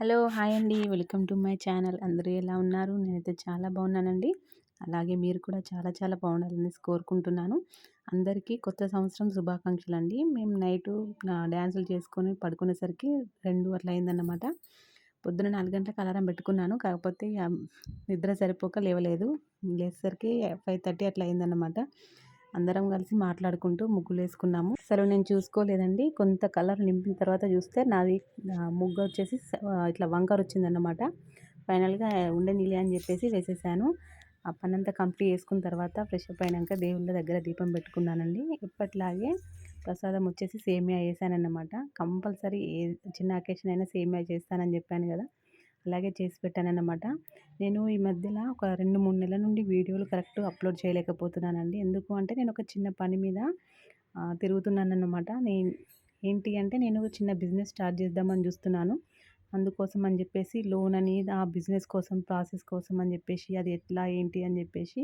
Hello! Hi అండి. Welcome to my channel. అందరూ ఎలా ఉన్నారు? నేనైతే చాలా బాగున్నానండి. అలాగే మీరు కూడా చాలా చాలా బాగుండాలనేసి కోరుకుంటున్నాను. అందరికీ కొత్త సంవత్సరం శుభాకాంక్షలండి. మేము నైటు డాన్సులు చేసుకొని పడుకునేసరికి 2 అట్లా అయిందన్నమాట. పొద్దున 4 గంటలకు అలారం పెట్టుకున్నాను. కాకపోతే నిద్ర సరిపోక లేవలేదు. లేచేసరికి 5:30 అట్లా అయిందన్నమాట. అందరం కలిసి మాట్లాడుకుంటూ ముగ్గులేసుకున్నాము. అసలు నేను చూసుకోలేదండి. కొంత కలర్ నింపిన తర్వాత చూస్తే నాది ముగ్గు వచ్చేసి ఇట్లా వంకర వచ్చిందన్నమాట. ఫైనల్‌గా ఉండనీలే అని చెప్పేసి వేసేసాను. ఆ పనంతా కంప్లీట్ చేసుకున్న తర్వాత ఫ్రెష్ అప్ అయినాక దేవుళ్ళ దగ్గర దీపం పెట్టుకున్నానండి. ఎప్పటిలాగే ప్రసాదం వచ్చేసి సేమియా చేశానన్నమాట. కంపల్సరీ ఏ చిన్న అకేషన్ అయినా సేమియా చేస్తానని చెప్పాను కదా! అలాగే చేసి పెట్టానన్నమాట. నేను ఈ మధ్యలో ఒక 2, 3 నెలల నుండి వీడియోలు కరెక్ట్ అప్లోడ్ చేయలేకపోతున్నానండి. ఎందుకు అంటే నేను ఒక చిన్న పని మీద తిరుగుతున్నానన్నమాట. ఏంటి అంటే నేను చిన్న బిజినెస్ స్టార్ట్ చేద్దామని చూస్తున్నాను. అందుకోసం అని చెప్పేసి లోన్ అని ఆ బిజినెస్ కోసం ప్రాసెస్ కోసం అని చెప్పేసి అది ఎట్లా ఏంటి అని చెప్పేసి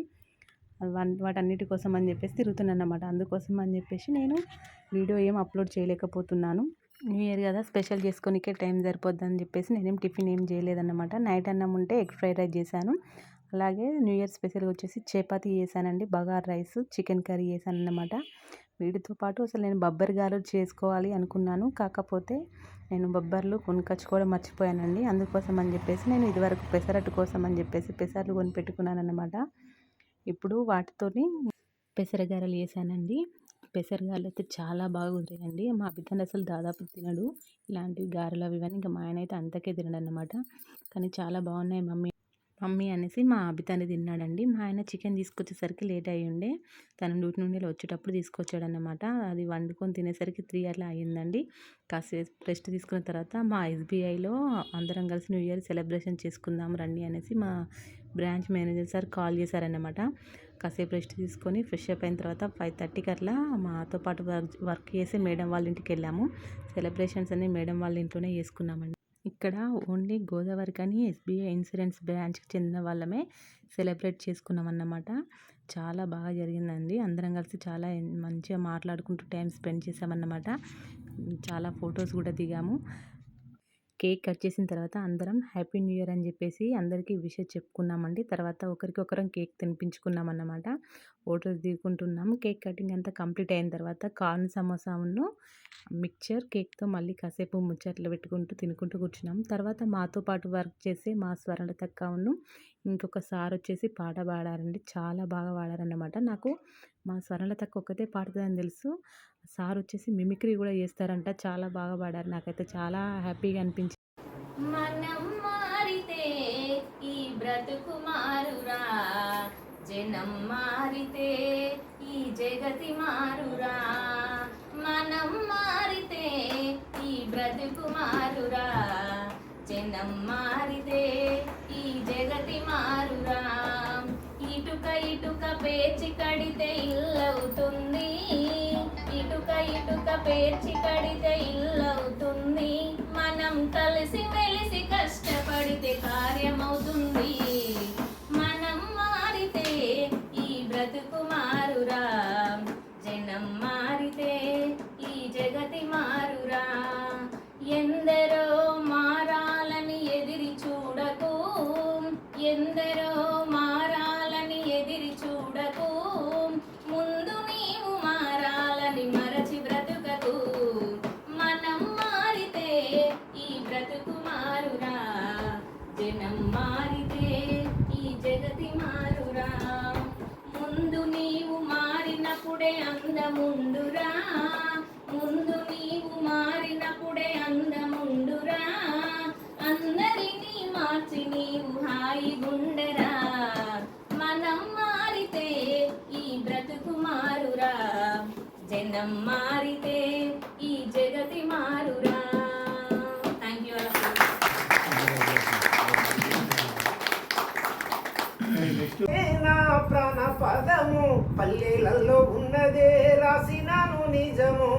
వాటన్నిటి కోసం అని చెప్పేసి తిరుగుతున్నానన్నమాట. అందుకోసం అని చెప్పేసి నేను వీడియో ఏం అప్లోడ్ చేయలేకపోతున్నాను. న్యూ ఇయర్ కదా స్పెషల్ చేసుకోనికే టైం సరిపోద్దని చెప్పేసి నేనేం టిఫిన్ ఏం చేయలేదన్నమాట. నైట్ అన్నం ఉంటే ఎగ్ ఫ్రైడ్ రైస్ చేశాను. అలాగే న్యూ ఇయర్ స్పెషల్గా వచ్చేసి చపాతీ చేశానండి. బగార్ రైస్, చికెన్ కర్రీ చేశానన్నమాట. వీటితో పాటు అసలు నేను బొబ్బరి గారెలు చేసుకోవాలి అనుకున్నాను. కాకపోతే నేను బొబ్బర్లు కొనుక్కొచ్చుకోవడం మర్చిపోయానండి. అందుకోసం అని చెప్పేసి నేను ఇదివరకు పెసరట్టు కోసం అని చెప్పేసి పెసర్లు కొని పెట్టుకున్నానన్నమాట. ఇప్పుడు వాటితోని పెసరగారెలు చేశానండి. పెసరగారెలు అయితే చాలా బాగా కుదిరాయండి. మా బిడ్డ అసలు దాదాపు తినడు. ఇలాంటివి గారెలు అవి ఇవన్నీ ఇంకా మా ఆయన అయితే అంతకే తినడన్నమాట. కానీ చాలా బాగున్నాయి మమ్మీ అనేసి మా అభితాన్ని తిన్నాడండి. మా ఆయన చికెన్ తీసుకొచ్చేసరికి లేట్ అయ్యి ఉండే. తను డ్యూటీ నుండి వచ్చేటప్పుడు తీసుకొచ్చాడన్నమాట. అది వండుకొని తినేసరికి 3 అట్లా అయ్యిందండి. కాసేపు రెస్ట్ తీసుకున్న తర్వాత మా ఎస్బీఐలో అందరం కలిసి న్యూ ఇయర్ సెలబ్రేషన్ చేసుకుందాం రండి అనేసి మా బ్రాంచ్ మేనేజర్ సార్ కాల్ చేశారన్నమాట. కాసేపు రెస్ట్ తీసుకొని ఫ్రెష్ అప్ అయిన తర్వాత 5:30కి అట్లా మాతో పాటు వర్క్ చేసే మేడం వాళ్ళ ఇంటికి వెళ్ళాము. సెలబ్రేషన్స్ అన్ని మేడం వాళ్ళ ఇంట్లోనే చేసుకున్నామండి. ఇక్కడ ఓన్లీ గోదావరి కానీ ఎస్బీఐ ఇన్సూరెన్స్ బ్రాంచ్కి చెందిన వాళ్ళమే సెలబ్రేట్ చేసుకున్నాం అన్నమాట. చాలా బాగా జరిగిందండి. అందరం కలిసి చాలా మంచిగా మాట్లాడుకుంటూ టైం స్పెండ్ చేసామన్నమాట. చాలా ఫొటోస్ కూడా దిగాము. కేక్ కట్ చేసిన తర్వాత అందరం హ్యాపీ న్యూ ఇయర్ అని చెప్పేసి అందరికీ విషెస్ చెప్పుకున్నామండి. తర్వాత ఒకరికొకరం కేక్ తినిపించుకున్నాం అన్నమాట. ఫొటోస్ దిగుకుంటున్నాము. కేక్ కటింగ్ అంతా కంప్లీట్ అయిన తర్వాత కార్న్ సమోసాను మిక్చర్ కేక్తో మళ్ళీ కాసేపు ముచ్చట్లు పెట్టుకుంటూ తినుకుంటూ కూర్చున్నాం. తర్వాత మాతో పాటు వర్క్ చేసే మా స్వర్ణలతక్కను ఇంకొక సార్ వచ్చేసి పాట పాడారండి. చాలా బాగా పాడారన్నమాట. నాకు మా స్వర్ణలతక్క ఒక్కతే పాడుతుందని తెలుసు. సార్ వచ్చేసి మిమిక్రీ కూడా చేస్తారంట. చాలా బాగా పాడారు. నాకైతే చాలా హ్యాపీగా అనిపించింది. మనం మారితే ఈ బ్రతుకు మారురా, జనం మారితే ఈ జగతి మారురా. మనం మారితే ఈ బ్రతుకు మారురా, జనం మారితే ఈ జగతి మారురా. ఇటుక ఇటుక పేర్చి కడితే ఇల్లవుతుంది, ఇటుక ఇటుక పేర్చి కడితే ఇల్లవుతుంది. మనం కలిసి మెలిసి కష్టపడితే కార్యమవుతుంది. మనం మారితే ఈ బ్రతుకు మారురా, జనం మారితే ఈ జగతి మారురా. ఎందరో మారాలని ఎదిరి చూడకు, ఎందరో మారాలని ఎదిరి చూడకు. ముందు నీవు మారాలని మరచి బ్రతుకకు. మనం మారితే ఈ బ్రతుకు మారురా, జనం మారితే ఈ జగతి మారురా. ముందు నీవు మారినప్పుడే అందముండురా, ముందు నీవు మారినప్పుడే అందముండురా. అందరినీ మార్చి నీవు హాయిగుండరా. మనం మారితే ఈ బ్రతుకు మారురా, జనం మారితే ఈ జగతి మారురా. Thank you. నా ప్రాణ పదము పల్లెలలో ఉన్నదే రాసినాను నిజము.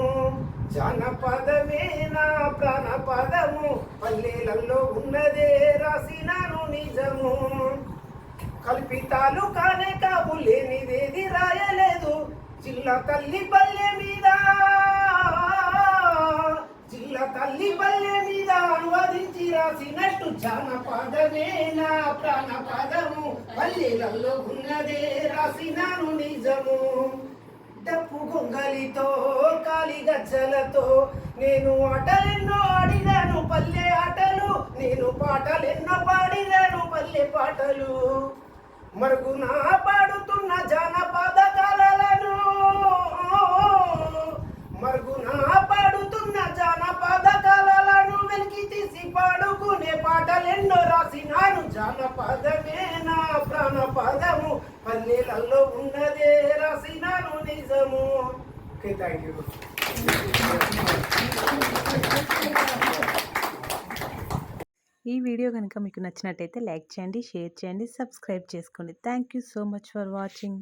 జానపదమే నా ప్రాణ పదము పల్లెలలో ఉన్నదే రాసినాను నిజము. కల్పితాలు కానే కావు లేనిదేది రాయలేదు. జిల్లా తల్లి పల్లె మీద జిల్లా తల్లి పల్లె మీద అనువదించి రాసినట్టు జానపదమే నా ప్రాణపదము పల్లెలలో ఉన్నదే రాసినాను నిజము డప్పు గొంగలితో కాలి గజ్జలతో నేను ఆటలెన్నో ఆడినాను పల్లె ఆటలు నేను పాటలెన్నో పాడినాను పల్లె పాటలు మరుగున పాడుతున్న జానపద కళలను మరుగున పాడుతున్న జానపద కళలను వెలికి తీసి పాడుకునే పాటలెన్నో రాసినాను జానపదమే నా ప్రాణపదము పల్లెలలో ఉన్నదే రాసినాను నిజము ఓకే థ్యాంక్ యూ ఈ వీడియో కనుక మీకు నచ్చినట్టయితే లైక్ చేయండి, షేర్ చేయండి, సబ్స్క్రైబ్ చేసుకోండి. Thank you so much for watching.